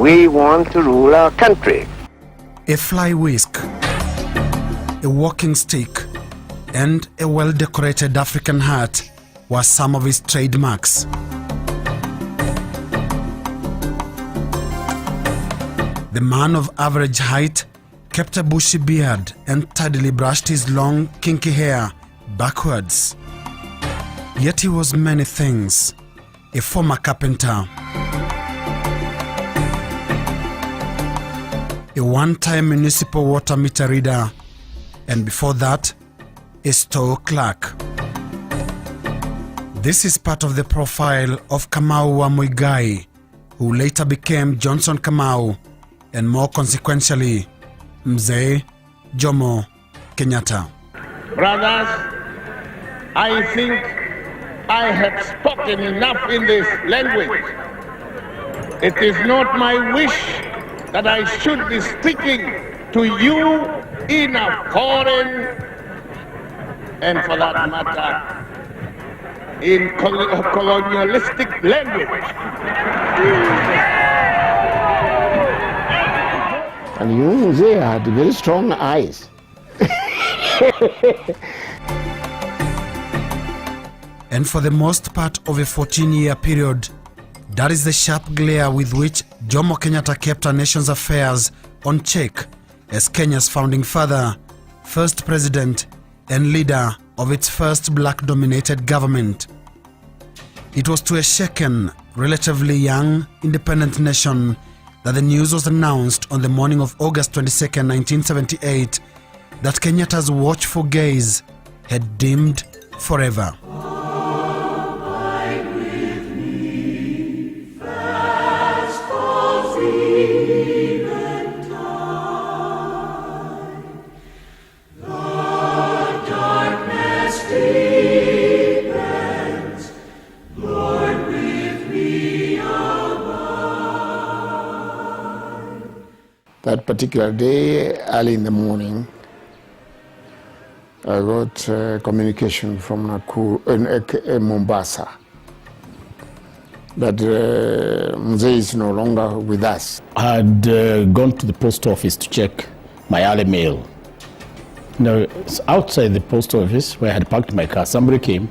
We want to rule our country. A fly whisk, a walking stick, and a well-decorated African hat were some of his trademarks. The man of average height kept a bushy beard and tidily brushed his long, kinky hair backwards. Yet he was many things. A former carpenter, a one-time municipal water meter reader, and before that, a store clerk. This is part of the profile of Kamau wa Muigai, who later became Johnson Kamau, and more consequentially, Mzee Jomo Kenyatta. Brothers, I think I have spoken enough in this language. It is not my wish that I should be speaking to you in a foreign, and for that matter, in colonialistic language. And you, they had very strong eyes. And for the most part of a 14-year period, that is the sharp glare with which Jomo Kenyatta kept our nation's affairs on check as Kenya's founding father, first president, and leader of its first black-dominated government. It was to a shaken, relatively young, independent nation that the news was announced on the morning of August 22, 1978, that Kenyatta's watchful gaze had dimmed forever. That particular day, early in the morning, I got communication from Mombasa that Mzee is no longer with us. I had gone to the post office to check my early mail. Now, outside the post office where I had parked my car, somebody came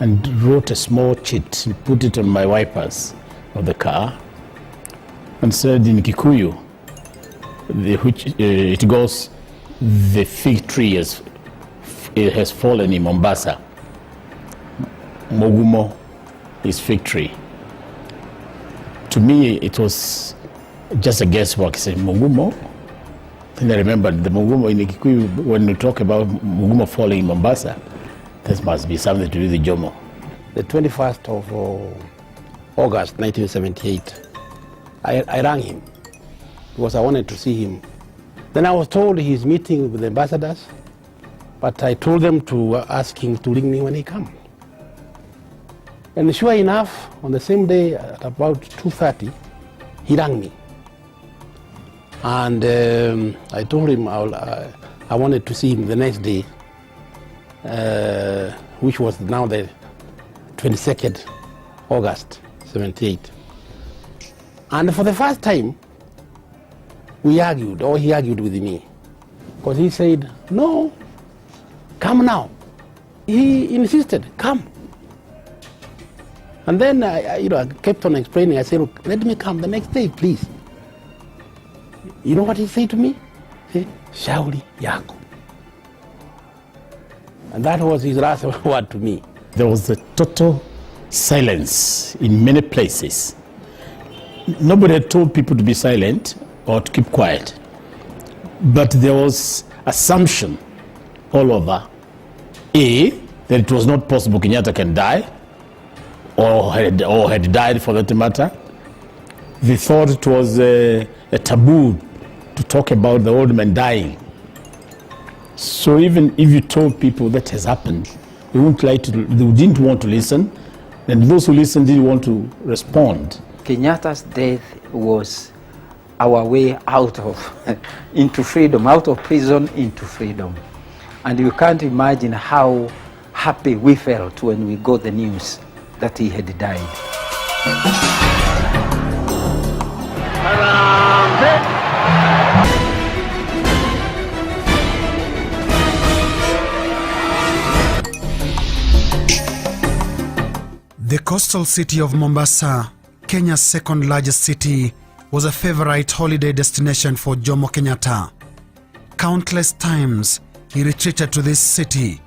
and wrote a small chit and put it on my wipers of the car and said in Kikuyu, it goes, the fig tree has fallen in Mombasa. Mogumo is fig tree. To me, it was just a guesswork. I said, Mogumo? Then I remembered the Mogumo in Kikuyu, when we talk about Mogumo falling in Mombasa, this must be something to do with the Jomo. The 21st of August 1978, I rang him because I wanted to see him. Then I was told he's meeting with the ambassadors, but I told them to ask him to ring me when he comes. And sure enough, on the same day at about 2:30, he rang me. And I told him I wanted to see him the next day, which was now the 22nd August 78. And for the first time, we argued, or he argued with me, because he said, no, come now. He insisted, come. And then I kept on explaining. I said, look, let me come the next day, please. You know what he said to me? He said, shauri yako. And that was his last word to me. There was a total silence in many places. Nobody had told people to be silent or to keep quiet. But there was assumption all over, A, that it was not possible Kenyatta can die, or had died for that matter. They thought it was a taboo to talk about the old man dying. So even if you told people that has happened, they didn't want to listen, and those who listened didn't want to respond. Kenyatta's death was our way out of into freedom, out of prison into freedom. And you can't imagine how happy we felt when we got the news that he had died. The coastal city of Mombasa, Kenya's second largest city, was a favorite holiday destination for Jomo Kenyatta. Countless times he retreated to this city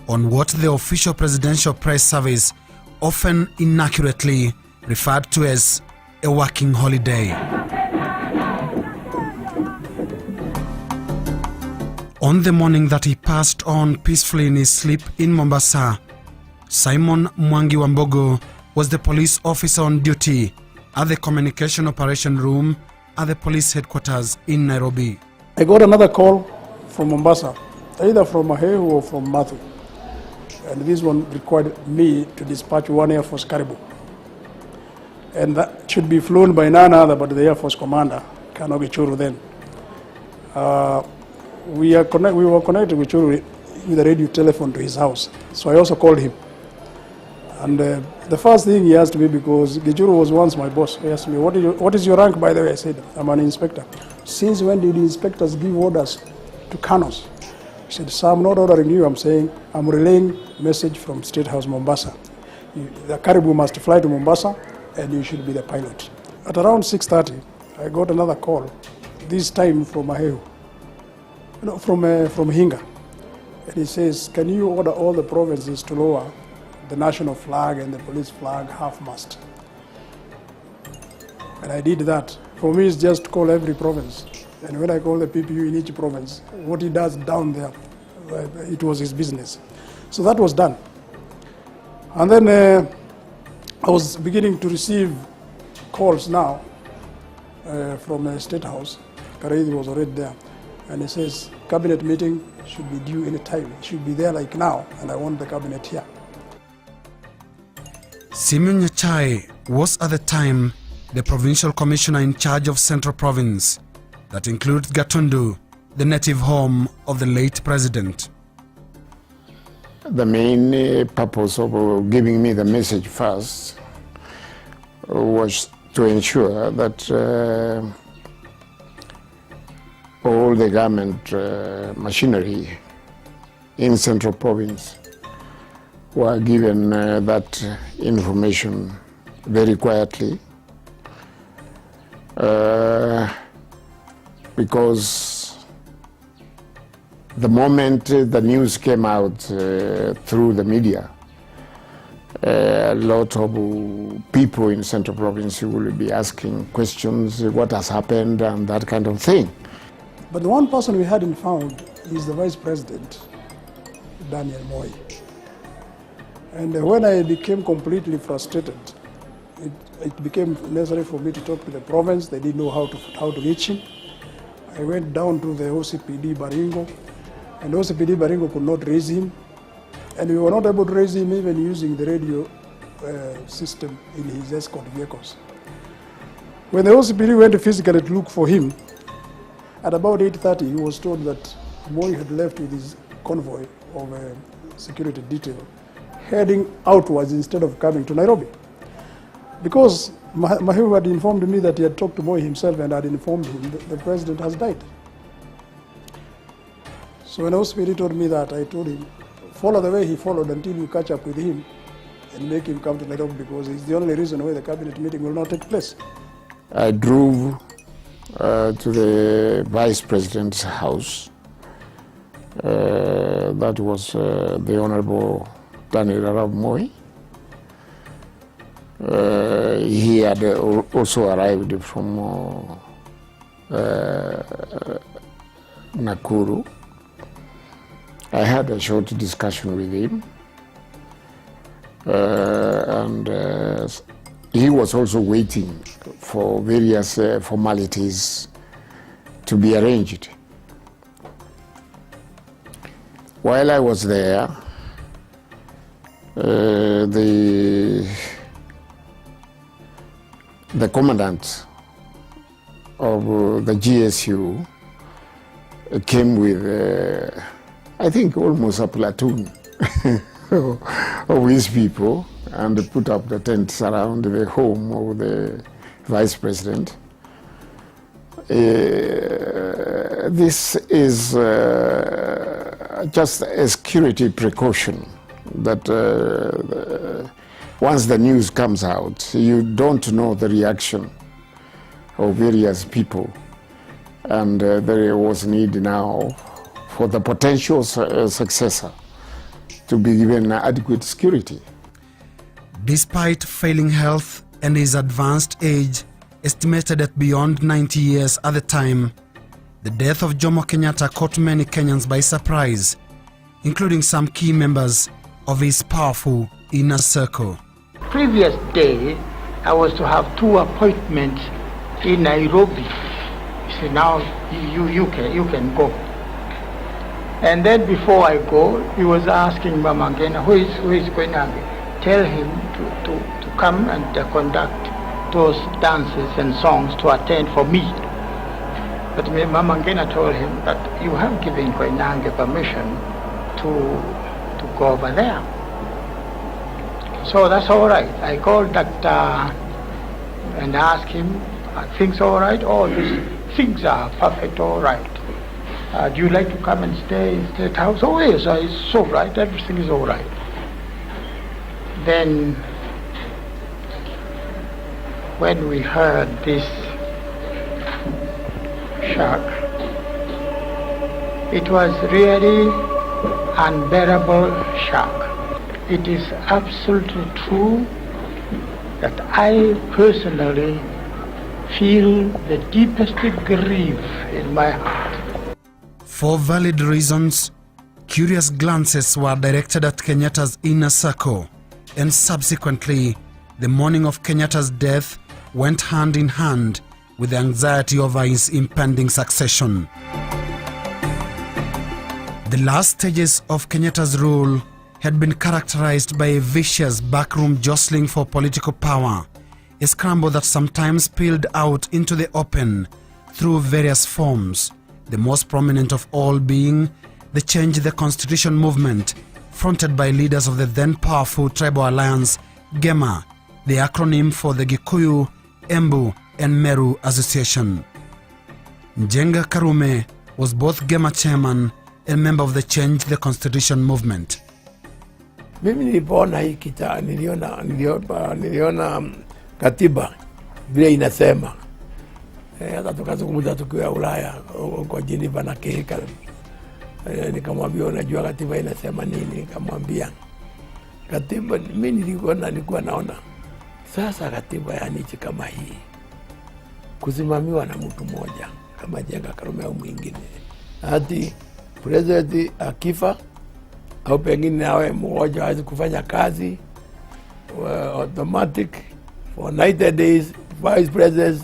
on what the official presidential press service often inaccurately referred to as a working holiday. On the morning that he passed on peacefully in his sleep in Mombasa, Simon Mwangi Wambogo was the police officer on duty at the communication operation room at the police headquarters in Nairobi. I got another call from Mombasa, either from Mahehu or from Mathu. And this one required me to dispatch one Air Force Karibu. And that should be flown by none other but the Air Force commander, Kanogi Churu then. We were connected with Churu with a radio telephone to his house. So I also called him. And the first thing he asked me, because Gichuru was once my boss, he asked me, what is your rank, by the way? I said, I'm an inspector. Since when did the inspectors give orders to colonels? He said, sir, I'm not ordering you, I'm saying, I'm relaying message from State House, Mombasa. The Karibu must fly to Mombasa, and you should be the pilot. At around 6:30, I got another call, this time from Mahehu, from Hinga. And he says, can you order all the provinces to lower the national flag and the police flag half-mast? And I did that. For me, it's just to call every province. And when I call the PPU in each province, what he does down there, it was his business. So that was done. And then I was beginning to receive calls now from the State House. Karaidi was already there. And he says, cabinet meeting should be due any time. It should be there like now, and I want the cabinet here. Simeon Nyachai was at the time the provincial commissioner in charge of Central Province, that includes Gatundu, the native home of the late president. The main purpose of giving me the message first was to ensure that all the government machinery in Central Province were given that information very quietly, because the moment the news came out through the media, a lot of people in Central Province will be asking questions, what has happened and that kind of thing. But the one person we hadn't found is the Vice President, Daniel Moi. And when I became completely frustrated, it became necessary for me to talk to the province. They didn't know how to reach him. I went down to the OCPD Baringo, and OCPD Baringo could not raise him. And we were not able to raise him even using the radio system in his escort vehicles. When the OCPD went to physically look for him, at about 8:30, he was told that Moi had left with his convoy of security detail, heading outwards instead of coming to Nairobi. Because Mahehu had informed me that he had talked to Moi himself and had informed him that the president has died. So when OCPD told me that, I told him, follow the way he followed until you catch up with him and make him come to Nairobi, because it's the only reason why the cabinet meeting will not take place. I drove to the Vice President's house. That was the Honorable Daniel Arap Moi. He had also arrived from Nakuru. I had a short discussion with him, and he was also waiting for various formalities to be arranged. While I was there, the commandant of the GSU came with, I think, almost a platoon of his people, and put up the tents around the home of the Vice President. This is just a security precaution that once the news comes out, you don't know the reaction of various people. And there was need now for the potential successor to be given adequate security. Despite failing health and his advanced age, estimated at beyond 90 years at the time, the death of Jomo Kenyatta caught many Kenyans by surprise, including some key members of his powerful inner circle. Previous day, I was to have 2 appointments in Nairobi. He said, now you can go. And then before I go, he was asking Mama Ngina, who is going to tell him to come and conduct those dances and songs to attend for me. But Mama Ngina told him that you have given Koinange permission to go over there. So that's all right. I called doctor and asked him, are things all right? All these things are perfect, all right. Do you like to come and stay in State House? Oh yes, it's all right, everything is all right. Then when we heard this shock, it was really unbearable shock. It is absolutely true that I personally feel the deepest grief in my heart. For valid reasons, curious glances were directed at Kenyatta's inner circle, and subsequently, the mourning of Kenyatta's death went hand in hand with the anxiety over his impending succession. The last stages of Kenyatta's rule had been characterized by a vicious backroom jostling for political power, a scramble that sometimes spilled out into the open through various forms, the most prominent of all being the Change the Constitution movement, fronted by leaders of the then powerful tribal alliance GEMA, the acronym for the Gikuyu, Embu and Meru Association. Njenga Karume was both GEMA chairman and member of the Change the Constitution movement. Mimi nilipoona hii niliona katiba vile inasema, hata tukazungumza tukiwa Ulaya huko Geneva na Kehika, nikamwambia unajua katiba inasema nini? Nikamwambia katiba, mimi nilikuwa naona sasa katiba ya nchi kama hii kusimamiwa na mtu mmoja kama Njenga Karume au mwingine, hadi president akifa au pengine awe mmoja hawezi kufanya kazi, automatic for 90 days vice president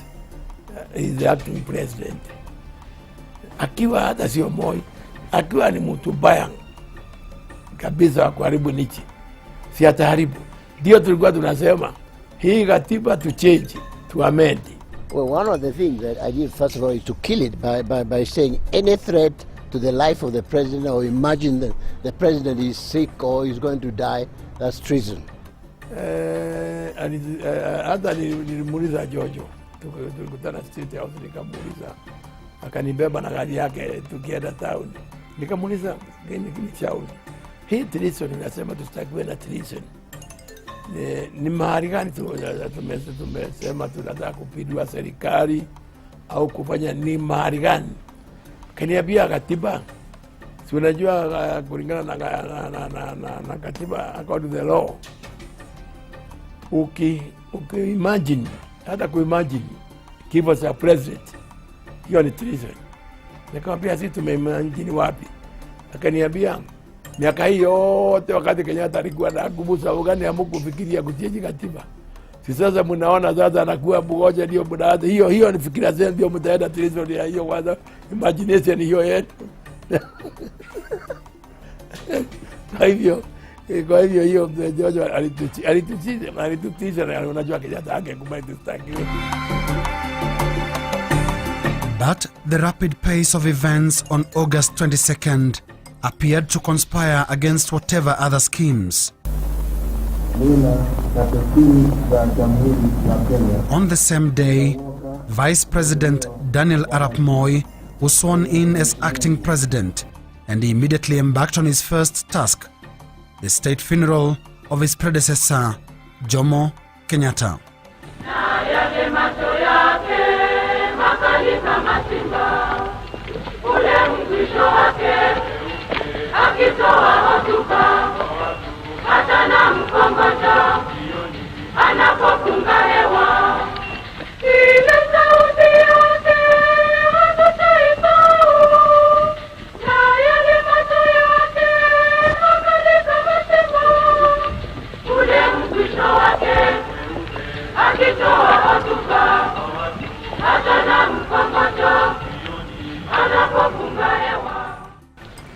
is the acting president. Akiwa hata sio Moi, akiwa ni mtu baya kabisa wa kuharibu nchi, si ataharibu. Ndio tulikuwa tunasema hii katiba to change, to amend. Well, one of the things that I did first of all is to kill it by saying any threat to the life of the president, or imagine that the president is sick or is going to die, that's treason. Hata nilimuuliza Jojo, tulikutana State House, nikamuuliza, akanibeba na gari yake tukienda town, nikamuuliza shauri, hii treason inasema tustakiwe na treason, ni mahali gani tumesema tunataka kupindua serikali au kufanya ni mahali gani? Kaniambia katiba, si unajua kulingana na katiba, according to the law, imagine, hata kuimagine kifo cha president, hiyo ni treason. Nikamwambia sisi tumeimagine wapi? Akaniambia miaka hii yote wakati Kenyatta alikuwa na nguvu za ugani hamkufikiria kuchange katiba. Si sasa mnaona sasa anakuwa mgoja ndio mnaanza hiyo ni fikira zenu ndio mtaenda treason ya hiyo kwanza, imagination hiyo yetu. Kwa hivyo hiyo Jojo alitutisha na unajua Kenyatta angekubali tustakiwe. But the rapid pace of events on August 22nd appeared to conspire against whatever other schemes. On the same day, Vice President Daniel Arap Moi was sworn in as acting president, and he immediately embarked on his first task, the state funeral of his predecessor, Jomo Kenyatta.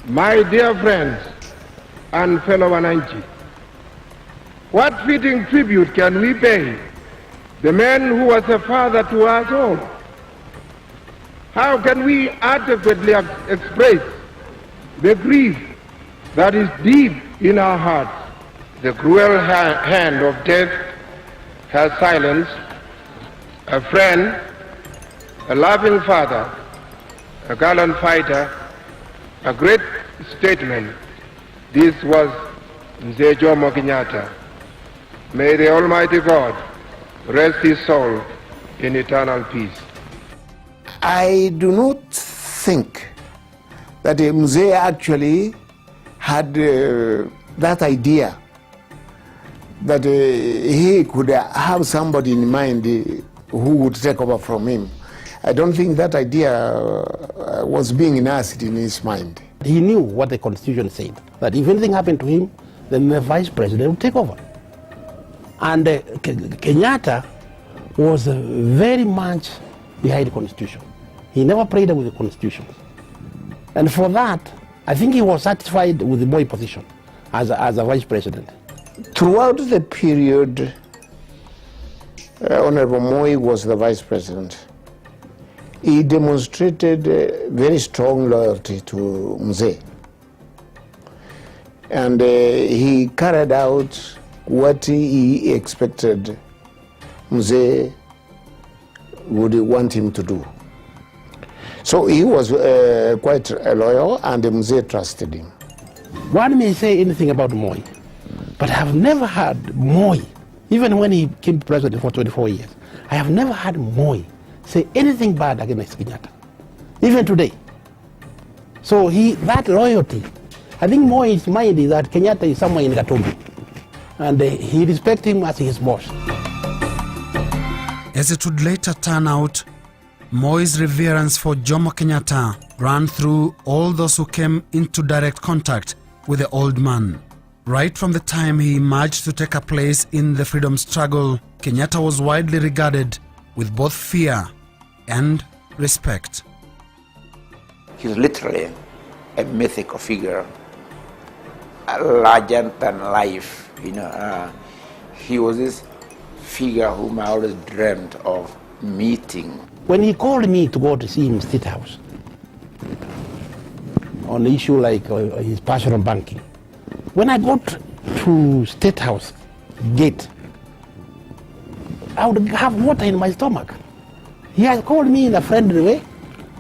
My dear friends and fellow Wananchi, what fitting tribute can we pay the man who was a father to us all? How can we adequately express the grief that is deep in our hearts? The cruel hand of death has silenced a friend, a loving father, a gallant fighter, a great statesman. This was Mzee Jomo Kenyatta. May the Almighty God rest his soul in eternal peace. I do not think that Mzee actually had that idea that he could have somebody in mind who would take over from him. I don't think that idea was being nursed in his mind. He knew what the Constitution said, that if anything happened to him, then the Vice President would take over. And Kenyatta was very much behind the Constitution. He never played with the Constitution. And for that, I think he was satisfied with the Moi position as a Vice President. Throughout the period, Honorable Moi was the Vice President. He demonstrated very strong loyalty to Mzee. And he carried out what he expected Mzee would want him to do. So he was quite loyal, and Mzee trusted him. One may say anything about Moi, but I have never heard Moi, even when he became president for 24 years, I have never heard Moi say anything bad against Kenyatta, even today. So that loyalty, I think Moi's mind is that Kenyatta is somewhere in Katumbi, and he respects him as his boss. As it would later turn out, Moi's reverence for Jomo Kenyatta ran through all those who came into direct contact with the old man. Right from the time he emerged to take a place in the freedom struggle, Kenyatta was widely regarded with both fear and respect. He's literally a mythical figure, larger than life. He was this figure whom I always dreamt of meeting. When he called me to go to see him in State House on an issue like his personal banking, when I got to State House gate, I would have water in my stomach. He has called me in a friendly way,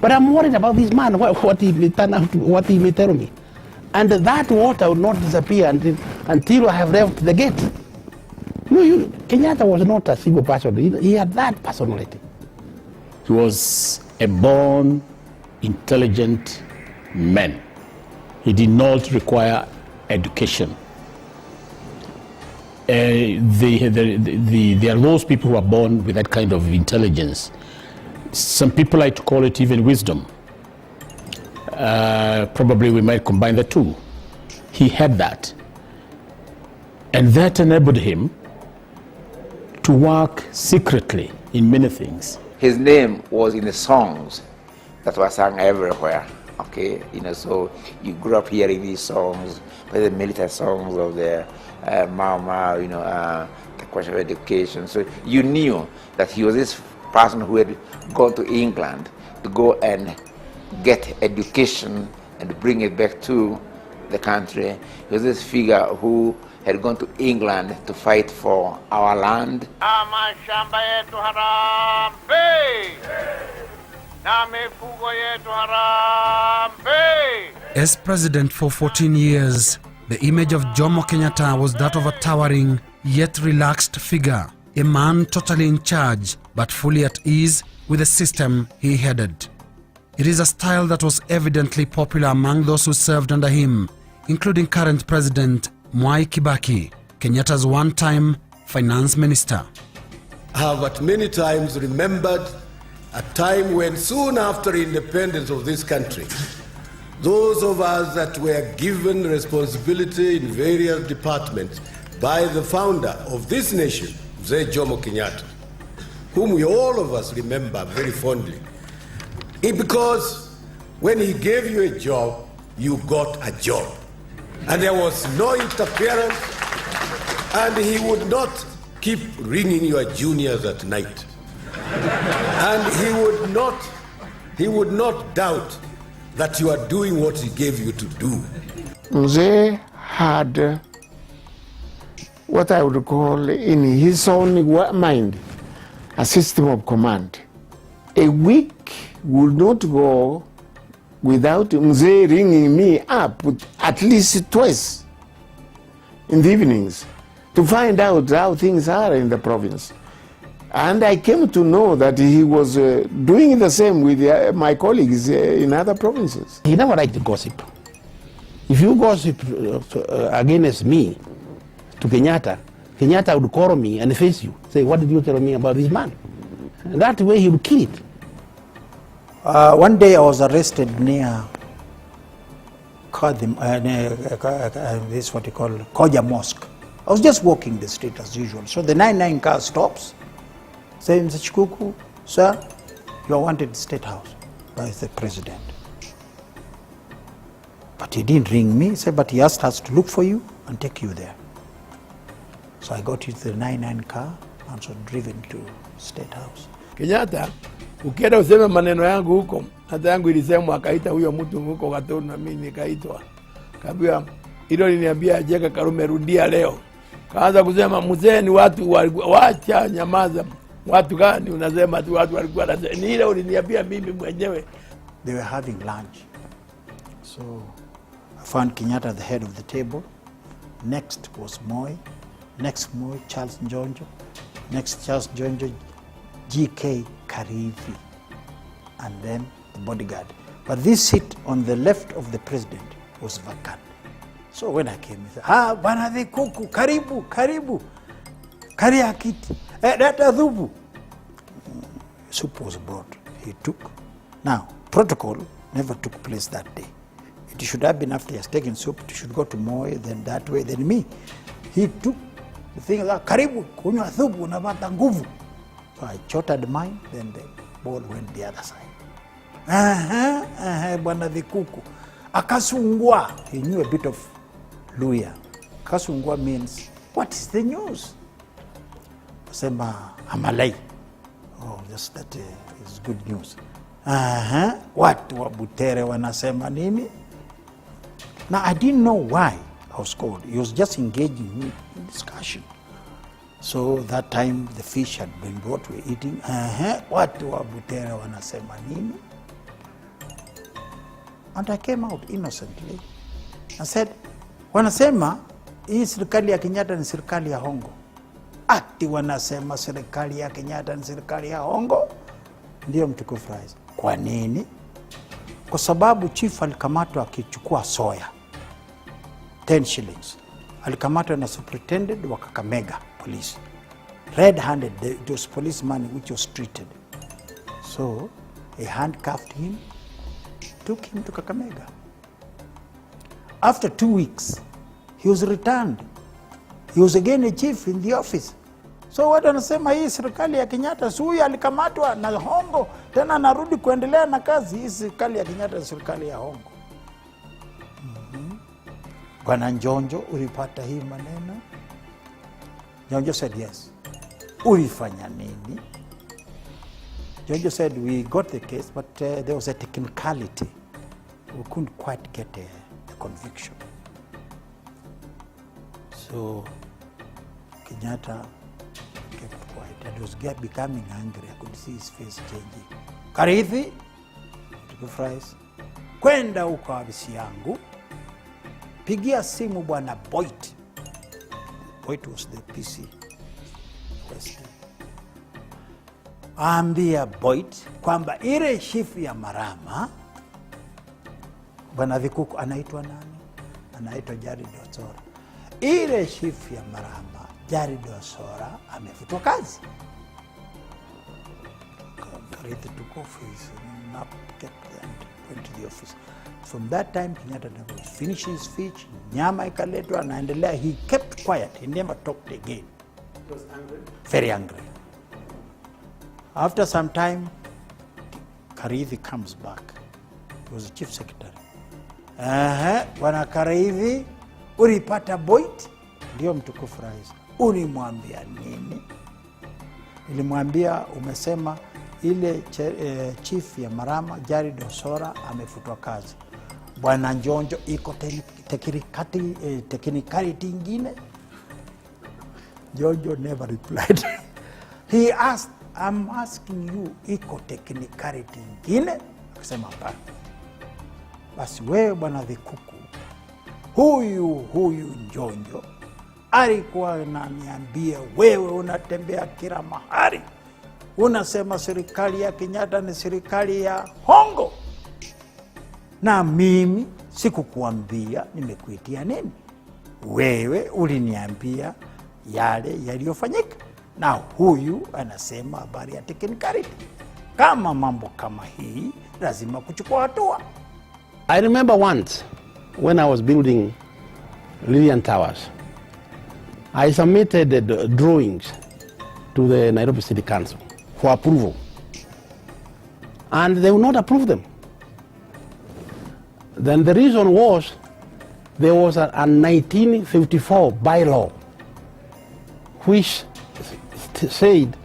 but I'm worried about this man, what he may turn out, what he may tell me. And that water would not disappear until I have left the gate. Kenyatta was not a single person. He had that personality. He was a born, intelligent man. He did not require education. There are those people who are born with that kind of intelligence. Some people like to call it even wisdom. Probably we might combine the two. He had that. And that enabled him to work secretly in many things. His name was in the songs that were sung everywhere. Okay, so you grew up hearing these songs, the military songs of the Mau Mau, the question of education. So you knew that he was this person who had gone to England to go and get education and bring it back to the country. He was this figure who had gone to England to fight for our land. na mifugo yetu harambe. As president for 14 years, the image of Jomo Kenyatta was that of a towering yet relaxed figure, a man totally in charge but fully at ease with the system he headed. It is a style that was evidently popular among those who served under him, including current President Mwai Kibaki, Kenyatta's one-time finance minister. I have at many times remembered a time when soon after independence of this country, those of us that were given responsibility in various departments by the founder of this nation, Jomo Kenyatta, whom we all of us remember very fondly. Because when he gave you a job, you got a job. And there was no interference, and he would not keep ringing your juniors at night. And he would not doubt that you are doing what he gave you to do. Mzee had what I would call in his own mind a system of command. A week would not go without Mzee ringing me up at least twice in the evenings to find out how things are in the province. And I came to know that he was doing the same with my colleagues in other provinces. He never liked gossip. If you gossip against me to Kenyatta, Kenyatta would call me and face you, say, what did you tell me about this man? And that way he would kill it. One day I was arrested near this is what you call Koja Mosque. I was just walking the street as usual. So the 99 car stops, saying, Mr. Chikuku, sir, you are wanted at State House by the president. But he didn't ring me. He said, but he asked us to look for you and take you there. So I got into the 99 car and so driven to State House. Kenyatta, ukienda useme maneno yangu huko, hata yangu ilisemwa akaita huyo mtu huko Gatunu na mimi nikaitwa. Kaambia hilo liniambia Ajeka Karume rudia leo. Kaanza kusema mzee ni watu wacha nyamaza. Watu gani unasema tu watu walikuwa nasema ni ile uliniambia mimi mwenyewe. They were having lunch. So I found Kenyatta at the head of the table. Next was Moi. Next Moi, Charles Njonjo. Next Charles Njonjo, GK Karivi. And then the bodyguard. But this seat on the left of the president was vacant. So when I came, he said, bana the kuku, karibu, karibu. Karia kiti. Data dhubu. Soup was brought. He took. Now, protocol never took place that day. It should have been after he has taken soup, it should go to Moi, then that way, then me. He took the thing like, karibu, kunywa thubu, unapata nguvu. So I chotted mine, then the ball went the other side. Bwana vikuku. Akasungwa. He knew a bit of Luya. Akasungwa means, what is the news? Sema, Amalai. Oh, just that is good news. Watu wa Butere wanasema nini? Now, I didn't know why I was called. He was just engaging me in discussion. So that time the fish had been brought, we were eating. Watu wa Butere wanasema nini? And I came out innocently and said, wanasema hii serikali ya Kenyatta ni serikali ya hongo. Ati wanasema serikali ya Kenyatta ni serikali ya hongo. Ndio mtukufu rais. Kwa nini? Kwa sababu chief alikamatwa akichukua soya 10 shillings. Alikamatwa na superintendent wa Kakamega police. Red-handed, it was police money which was treated. So he handcuffed him, took him to Kakamega. After 2 weeks, he was returned. He was again a chief in the office. So watu wanasema hii serikali ya Kenyatta, huyu alikamatwa na hongo, tena narudi kuendelea na kazi. Hii serikali ya Kenyatta ni serikali ya hongo. Bwana Njonjo, ulipata hii maneno? Njonjo said yes. Ulifanya nini? Njonjo said we got the case, but there was a technicality. We couldn't quite get a conviction. So Kenyatta kept quiet and was becoming angry. I could see his face changing. Karithi, mtukufu rais, kwenda huko afisi yangu, pigia simu bwana Boit. Boit was the PC president. Ambia Boit kwamba ile chifu ya Marama, bwana Vikuku anaitwa nani? Anaitwa Jared Osora. Ile chifu ya Marama, Jared Osora, amefutwa kazi. Karithi took office, went to the office. From that time, Kenyatta never finished his speech. Nyama ikaletwa, anaendelea. He kept quiet. He never talked again. He was angry? Very angry. After some time, Karithi comes back. He was the chief secretary. Bwana Karithi, ulipata Boit? Ndio mtukufu rais. Ulimwambia nini? Nilimwambia umesema ile chief ya Marama, Jared Osora, amefutwa kazi. Bwana Njonjo, iko technicality ingine? Njonjo never replied. He asked, I'm asking you, iko technicality ingine? Akasema hapana. Basi wewe bwana Vikuku, huyu Njonjo alikuwa ananiambia wewe unatembea kila mahali, unasema serikali ya Kenyatta ni serikali ya hongo, na mimi sikukuambia nimekuitia nini. Wewe uliniambia yale yaliyofanyika, na huyu anasema habari ya technicality. Kama mambo kama hii lazima kuchukua hatua. I remember once when I was building Lillian Towers, I submitted the drawings to the Nairobi City Council for approval, and they would not approve them. Then the reason was there was a 1954 bylaw which said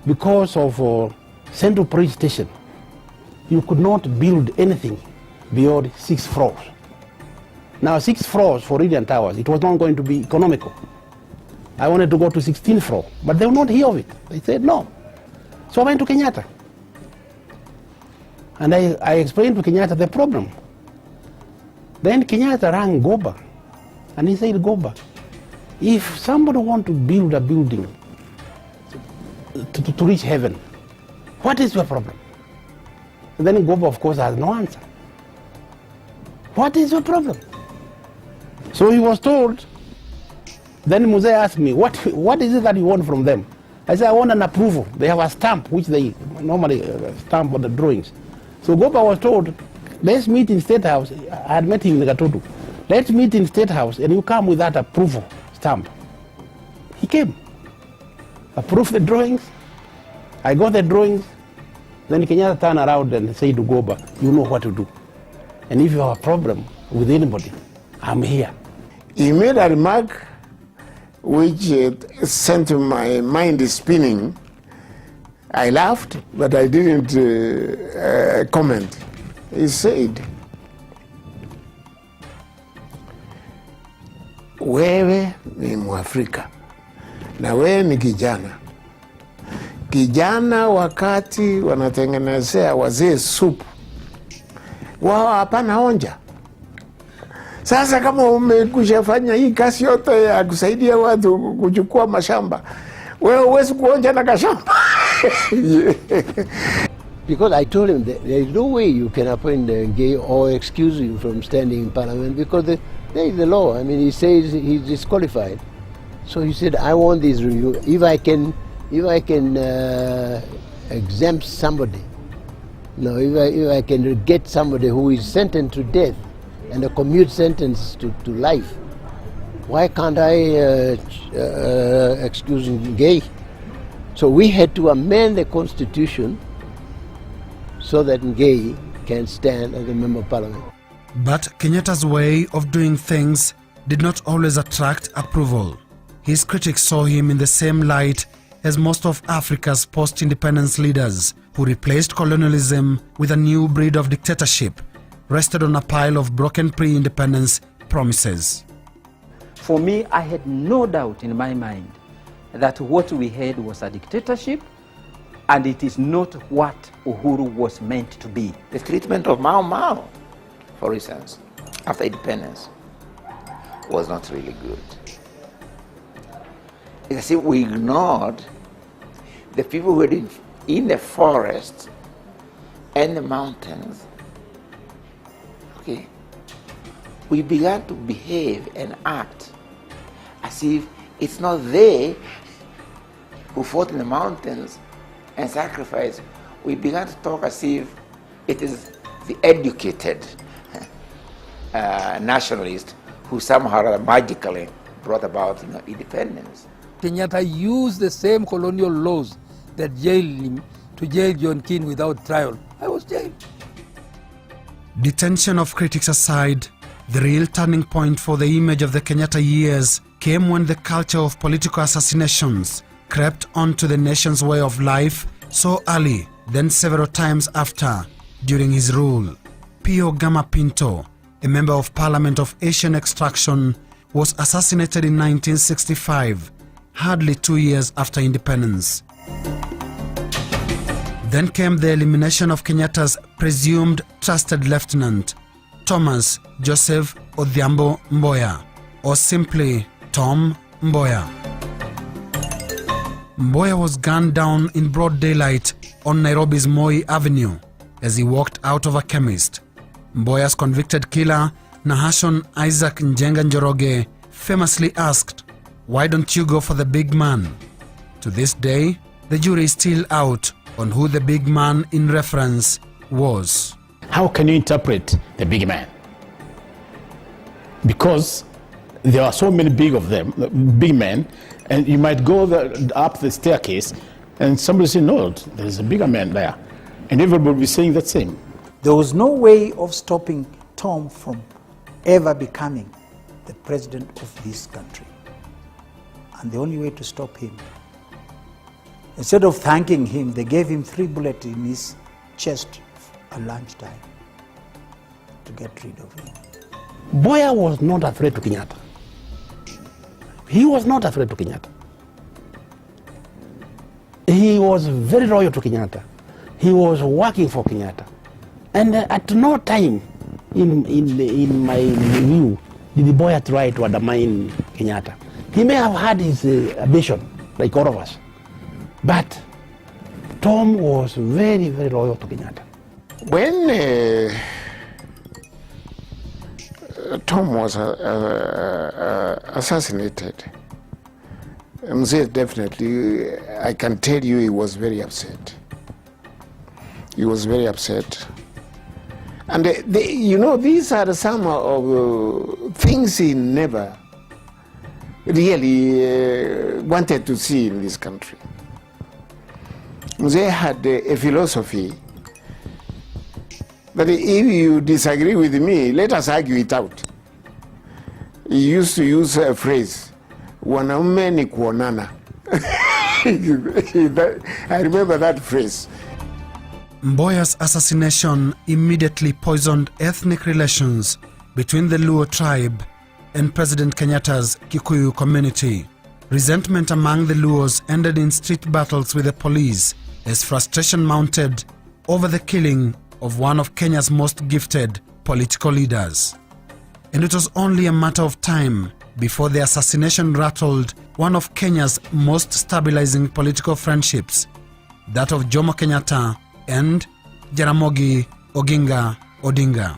because of Central Police Station you could not build anything beyond 6 floors. Now 6 floors for Lillian Towers, it was not going to be economical. I wanted to go to 16th floor, but they would not hear of it. They said no. So I went to Kenyatta. And I explained to Kenyatta the problem. Then Kenyatta rang Goba, and he said, Goba, if somebody want to build a building to reach heaven, what is your problem? And then Goba, of course, has no answer. What is your problem? So he was told. Then Muzee asked me, what is it that you want from them? I said, I want an approval. They have a stamp, which they normally stamp on the drawings. So Gopa was told, let's meet in State House. I had met him in Gatutu. Let's meet in State House, and you come with that approval stamp. He came, approved the drawings. I got the drawings. Then Kenyatta turned around and said to Gopa, you know what to do. And if you have a problem with anybody, I'm here. He made a remark which sent my mind spinning. I laughed, but I didn't comment. He said, wewe ni Mwafrika na wewe ni kijana. Kijana wakati wanatengenezea wazee supu, wao hapana onja. Sasa kama umekushafanya hii kazi yote ya kusaidia watu kuchukua mashamba, wewe huwezi kuonja na kashamba. Because I told him that there is no way you can appoint Gay or excuse him from standing in Parliament, because there is the law. I mean, he says he's disqualified. So he said, I want this review. If I can exempt somebody, if I can get somebody who is sentenced to death and a commute sentence to life, why can't I excuse Gay? So we had to amend the constitution so that Gay can stand as a member of parliament. But Kenyatta's way of doing things did not always attract approval. His critics saw him in the same light as most of Africa's post-independence leaders who replaced colonialism with a new breed of dictatorship rested on a pile of broken pre-independence promises. For me, I had no doubt in my mind that what we had was a dictatorship, and it is not what Uhuru was meant to be. The treatment of Mau Mau, for instance, after independence, was not really good. It's as if we ignored the people who were in the forest and the mountains. Okay, we began to behave and act as if it's not they who fought in the mountains and sacrificed. We began to talk as if it is the educated nationalists who somehow magically brought about independence. Kenyatta used the same colonial laws that jailed him to jail John Keane without trial. I was jailed. Detention of critics aside, the real turning point for the image of the Kenyatta years came when the culture of political assassinations crept onto the nation's way of life so early, then several times after, during his rule. Pio Gama Pinto, a member of parliament of Asian extraction, was assassinated in 1965, hardly 2 years after independence. Then came the elimination of Kenyatta's presumed trusted lieutenant, Thomas Joseph Odhiambo Mboya, or simply Tom Mboya. Mboya was gunned down in broad daylight on Nairobi's Moi Avenue as he walked out of a chemist. Mboya's convicted killer, Nahashon Isaac Njenga Njoroge, famously asked, "Why don't you go for the big man?" To this day, the jury is still out on who the big man in reference was. How can you interpret the big man? Because there are so many big men, and you might go up the staircase and somebody say, no, there's a bigger man there. And everybody will be saying the same. There was no way of stopping Tom from ever becoming the president of this country. And the only way to stop him, instead of thanking him, they gave him 3 bullets in his chest at lunchtime to get rid of him. Mboya was not afraid to Kenyatta. He was not afraid to Kenyatta. He was very loyal to Kenyatta. He was working for Kenyatta. And at no time in my view did Mboya try to undermine Kenyatta. He may have had his ambition, like all of us. But Tom was very, very loyal to Kenyatta. When Tom was assassinated, Mzee definitely, I can tell you, he was very upset. He was very upset. And these are some of things he never really wanted to see in this country. Mzee had a philosophy that if you disagree with me, let us argue it out. He used to use a phrase, wanaume ni kuonana. I remember that phrase. Mboya's assassination immediately poisoned ethnic relations between the Luo tribe and President Kenyatta's Kikuyu community. Resentment among the Luos ended in street battles with the police as frustration mounted over the killing of one of Kenya's most gifted political leaders. And it was only a matter of time before the assassination rattled one of Kenya's most stabilizing political friendships, that of Jomo Kenyatta and Jaramogi Oginga Odinga.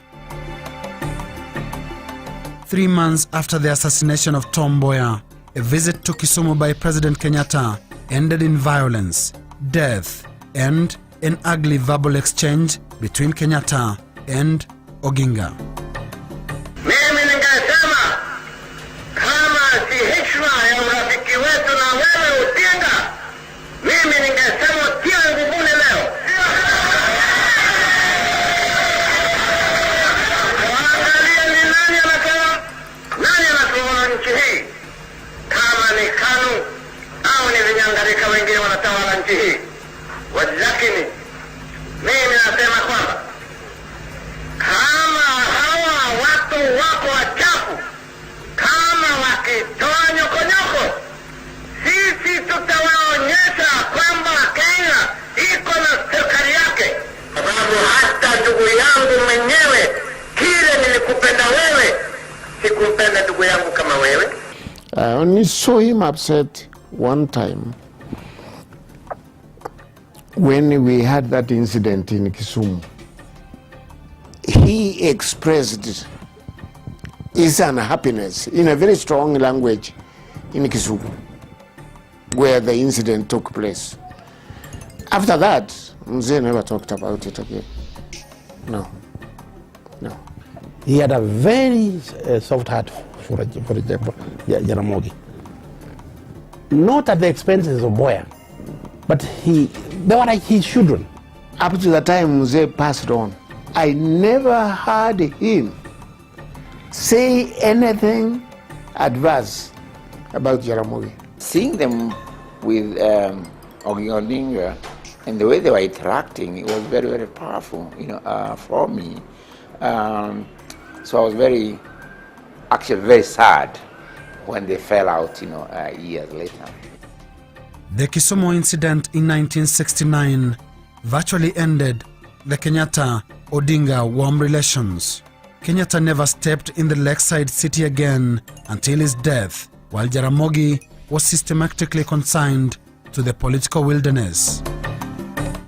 3 months after the assassination of Tom Mboya, a visit to Kisumu by President Kenyatta ended in violence, death, and an ugly verbal exchange between Kenyatta and Oginga. Mimi ningesema kama si heshima ya urafiki wetu na wewe Odinga, mimi ningesema tia nguvuni leo. Waangalie ni nani anatoa nchi hii, kama ni KANU au ni vinyangarika wengine wanatawala nchi hii. Lakini mimi nasema kwamba kama hawa watu wako wachafu, kama wakitoa nyokonyoko, sisi tutawaonyesha kwamba Kenya na serikali yake, kwa sababu hata ndugu yangu mwenyewe, kile nilikupenda wewe, sikumpenda ndugu yangu kama wewe. I only saw him upset one time when we had that incident in Kisumu. He expressed his unhappiness in a very strong language in Kisumu, where the incident took place. After that, Mzee never talked about it again. No. He had a very soft heart for Jaramogi. Not at the expenses of Boya, but they were like his children. Up to the time Mzee passed on, I never heard him say anything adverse about Jaramogi. Seeing them with Odinga and the way they were interacting, it was very, very powerful, for me. So I was very sad when they fell out, years later. The Kisumu incident in 1969 virtually ended the Kenyatta-Odinga warm relations. Kenyatta never stepped in the lakeside city again until his death, while Jaramogi was systematically consigned to the political wilderness.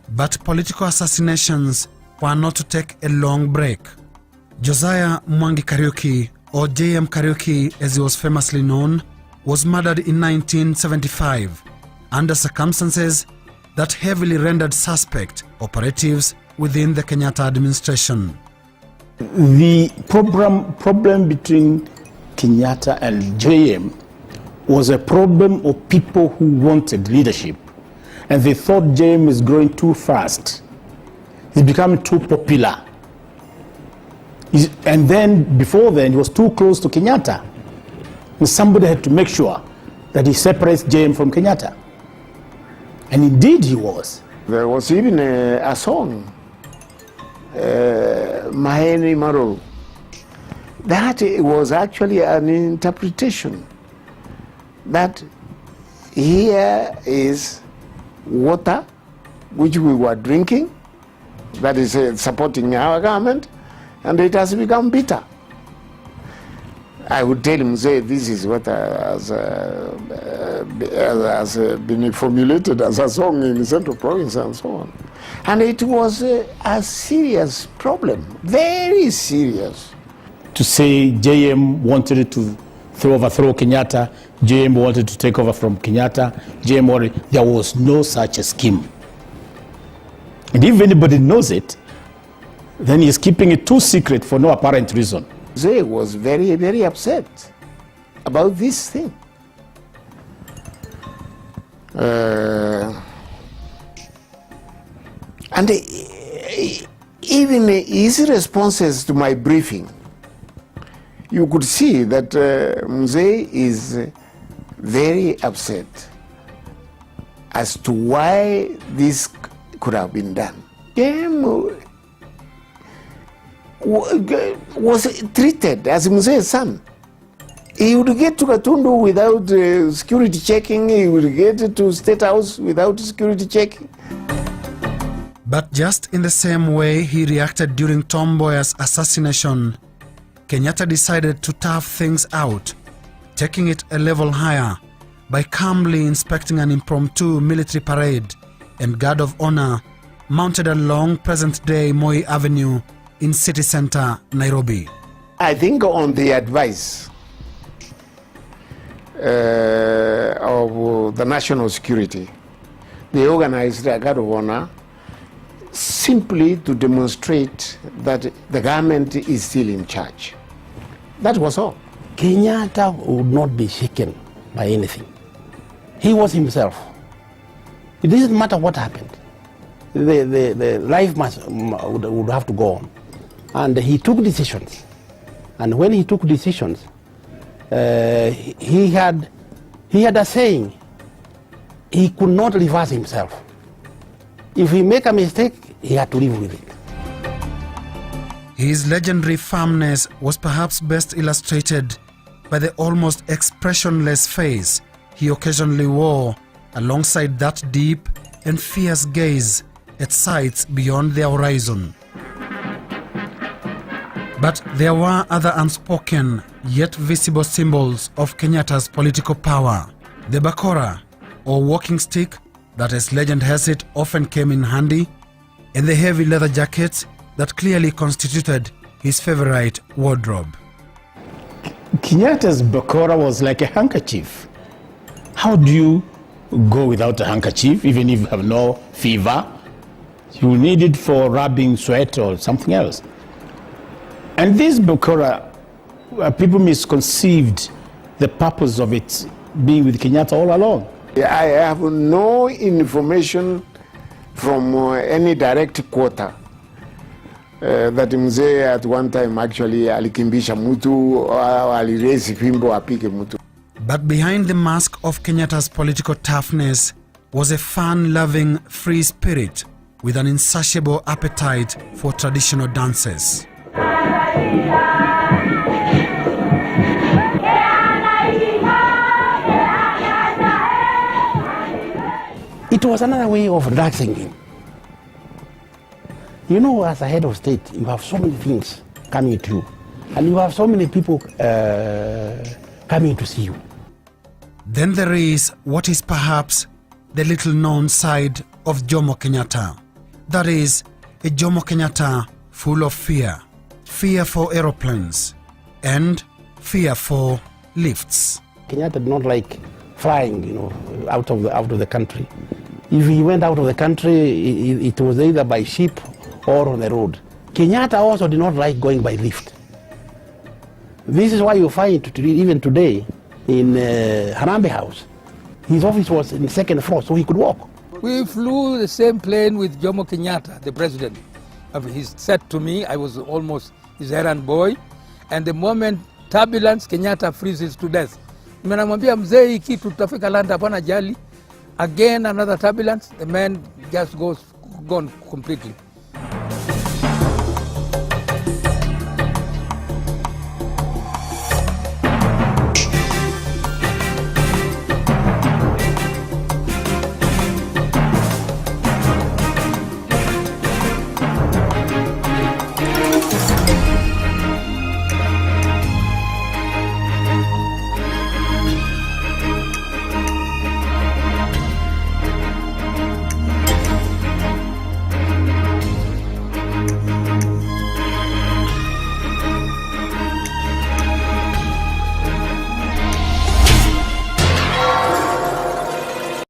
But political assassinations were not to take a long break. Josiah Mwangi Kariuki, or J.M. Kariuki as he was famously known, was murdered in 1975 under circumstances that heavily rendered suspect operatives within the Kenyatta administration. The problem between Kenyatta and JM was a problem of people who wanted leadership, and they thought JM is growing too fast. He's becoming too popular. And then, before then, he was too close to Kenyatta. And somebody had to make sure that he separates JM from Kenyatta. And indeed he was. There was even a song, Maheni Maro. That was actually an interpretation that here is water which we were drinking, that is supporting our government, and it has become bitter. I would tell him, say, this is what has been formulated as a song in Central Province and so on. And it was a serious problem, very serious. To say JM wanted to overthrow Kenyatta, JM wanted to take over from Kenyatta, there was no such a scheme. And if anybody knows it, then he's keeping it too secret for no apparent reason. Zay was very, very upset about this thing. And even his responses to my briefing, you could see that Mzee is very upset as to why this could have been done. JM was treated as Mzee's son. He would get to Gatundu without security checking, he would get to State House without security checking. But just in the same way he reacted during Tom Mboya's assassination, Kenyatta decided to tough things out, taking it a level higher by calmly inspecting an impromptu military parade and guard of honor mounted along present-day Moi Avenue in city center, Nairobi. I think on the advice of the national security, they organized a guard of honor simply to demonstrate that the government is still in charge. That was all. Kenyatta would not be shaken by anything. He was himself. It doesn't matter what happened. The life would have to go on. And he took decisions. And when he took decisions, he had a saying, he could not reverse himself. If he make a mistake, he had to live with it. His legendary firmness was perhaps best illustrated by the almost expressionless face he occasionally wore alongside that deep and fierce gaze at sites beyond their horizon. But there were other unspoken yet visible symbols of Kenyatta's political power. The bakora, or walking stick, that as legend has it often came in handy, and the heavy leather jackets that clearly constituted his favorite wardrobe. Kenyatta's bakora was like a handkerchief. How do you go without a handkerchief, even if you have no fever? You need it for rubbing sweat or something else. And this bakora, people misconceived the purpose of it being with Kenyatta all along. I have no information from any direct quarter that mzee at one time actually alikimbisha mtu au alirezi fimbo apige mtu. But behind the mask of Kenyatta's political toughness was a fun-loving, free spirit with an insatiable appetite for traditional dances. It was another way of relaxing him. You know, as a head of state, you have so many things coming to you, and you have so many people coming to see you. Then there is what is perhaps the little-known side of Jomo Kenyatta. That is, a Jomo Kenyatta full of fear. Fear for aeroplanes and fear for lifts. Kenyatta did not like flying, you know, out of the country. If he went out of the country, it was either by ship or on the road. Kenyatta also did not like going by lift. This is why you find even today in Harambee House, his office was in the second floor, so he could walk. We flew the same plane with Jomo Kenyatta, the president. He said to me, I was almost his errand boy, and the moment turbulence, Kenyatta freezes to death. Nimemwambia mzee hii kitu tutafika land hapana jali. Again another turbulence, the man just gone completely.